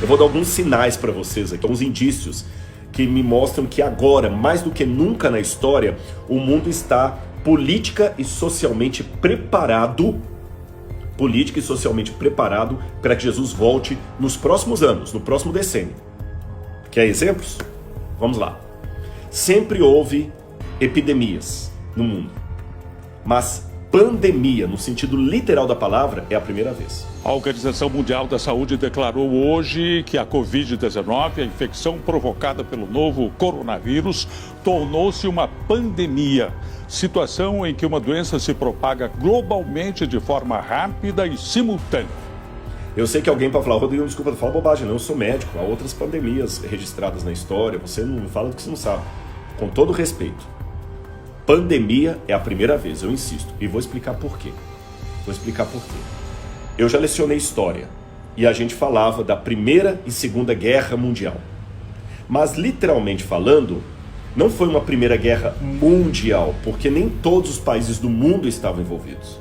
Eu vou dar alguns sinais para vocês aqui, alguns indícios que me mostram que agora, mais do que nunca na história, o mundo está política e socialmente preparado para que Jesus volte nos próximos anos, no próximo decênio. Quer exemplos? Vamos lá. Sempre houve epidemias no mundo, mas pandemia, no sentido literal da palavra, é a primeira vez. A Organização Mundial da Saúde declarou hoje que a Covid-19, a infecção provocada pelo novo coronavírus, tornou-se uma pandemia. Situação em que uma doença se propaga globalmente de forma rápida e simultânea. Eu sei que alguém pode falar, Rodrigo, desculpa, fala bobagem, não, eu sou médico, há outras pandemias registradas na história, você não fala do que você não sabe. Com todo respeito, pandemia é a primeira vez, eu insisto, e vou explicar por quê. Eu já lecionei história, e a gente falava da Primeira e Segunda Guerra Mundial. Mas, literalmente falando, não foi uma Primeira Guerra Mundial, porque nem todos os países do mundo estavam envolvidos.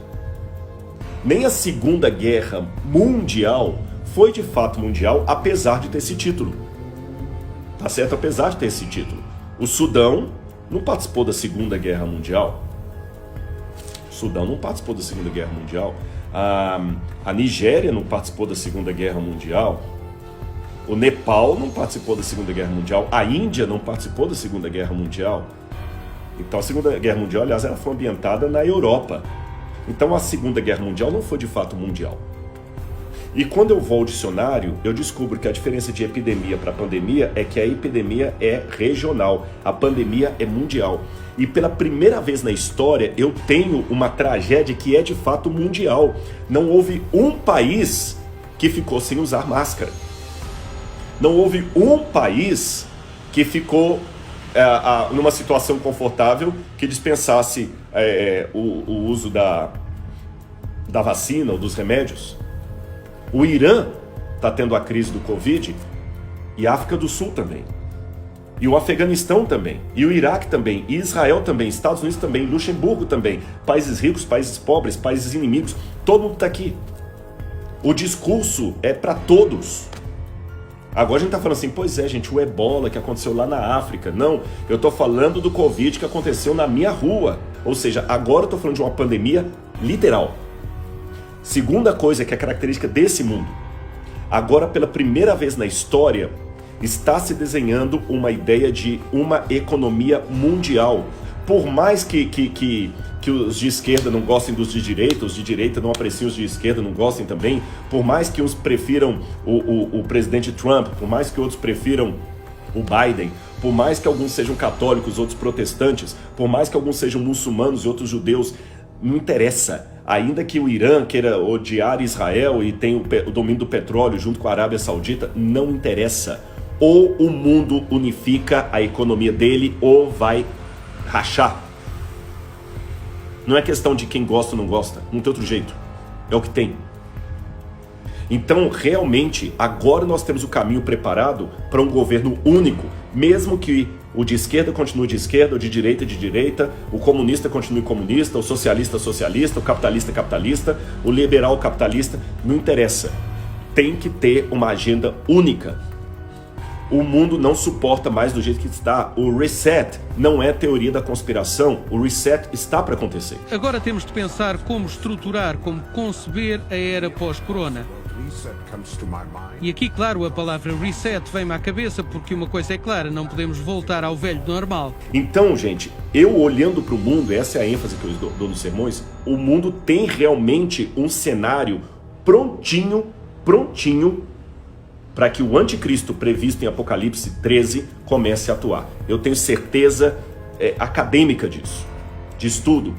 Nem a Segunda Guerra Mundial foi de fato mundial, apesar de ter esse título. Tá certo? Apesar de ter esse título. O Sudão não participou da Segunda Guerra Mundial. A Nigéria não participou da Segunda Guerra Mundial. O Nepal não participou da Segunda Guerra Mundial. A Índia não participou da Segunda Guerra Mundial. Então a Segunda Guerra Mundial, aliás, ela foi ambientada na Europa. Então a Segunda Guerra Mundial não foi de fato mundial. E quando eu vou ao dicionário, eu descubro que a diferença de epidemia para pandemia é que a epidemia é regional, a pandemia é mundial. E pela primeira vez na história eu tenho uma tragédia que é de fato mundial. Não houve um país que ficou sem usar máscara. Não houve um país que ficou numa situação confortável que dispensasse o uso da vacina ou dos remédios. O Irã está tendo a crise do Covid e a África do Sul também. E o Afeganistão também, e o Iraque também, e Israel também, Estados Unidos também, Luxemburgo também, países ricos, países pobres, países inimigos, todo mundo está aqui. O discurso é para todos. Agora a gente está falando assim, pois é, gente, o ebola que aconteceu lá na África. Não, eu estou falando do Covid que aconteceu na minha rua. Ou seja, agora eu estou falando de uma pandemia literal. Segunda coisa que é característica desse mundo. Agora, pela primeira vez na história, está se desenhando uma ideia de uma economia mundial. Por mais que os de esquerda não gostem dos de direita, os de direita não apreciem os de esquerda, não gostem também, por mais que uns prefiram o presidente Trump, por mais que outros prefiram o Biden, por mais que alguns sejam católicos, outros protestantes, por mais que alguns sejam muçulmanos e outros judeus, não interessa. Ainda que o Irã queira odiar Israel e tenha o domínio do petróleo junto com a Arábia Saudita, não interessa. Ou o mundo unifica a economia dele ou vai rachar. Não é questão de quem gosta ou não gosta, não tem outro jeito. É o que tem. Então, realmente, agora nós temos o caminho preparado para um governo único, mesmo que o de esquerda continue de esquerda, o de direita, o comunista continue comunista, o socialista socialista, o capitalista capitalista, o liberal capitalista, não interessa. Tem que ter uma agenda única. O mundo não suporta mais do jeito que está. O reset não é teoria da conspiração. O reset está para acontecer. Agora temos de pensar como estruturar, como conceber a era pós-corona. E aqui, claro, a palavra reset vem-me à cabeça, porque uma coisa é clara, não podemos voltar ao velho normal. Então, gente, eu olhando para o mundo, essa é a ênfase que eu dou nos sermões, o mundo tem realmente um cenário prontinho para que o anticristo previsto em Apocalipse 13 comece a atuar. Eu tenho certeza acadêmica disso, de estudo.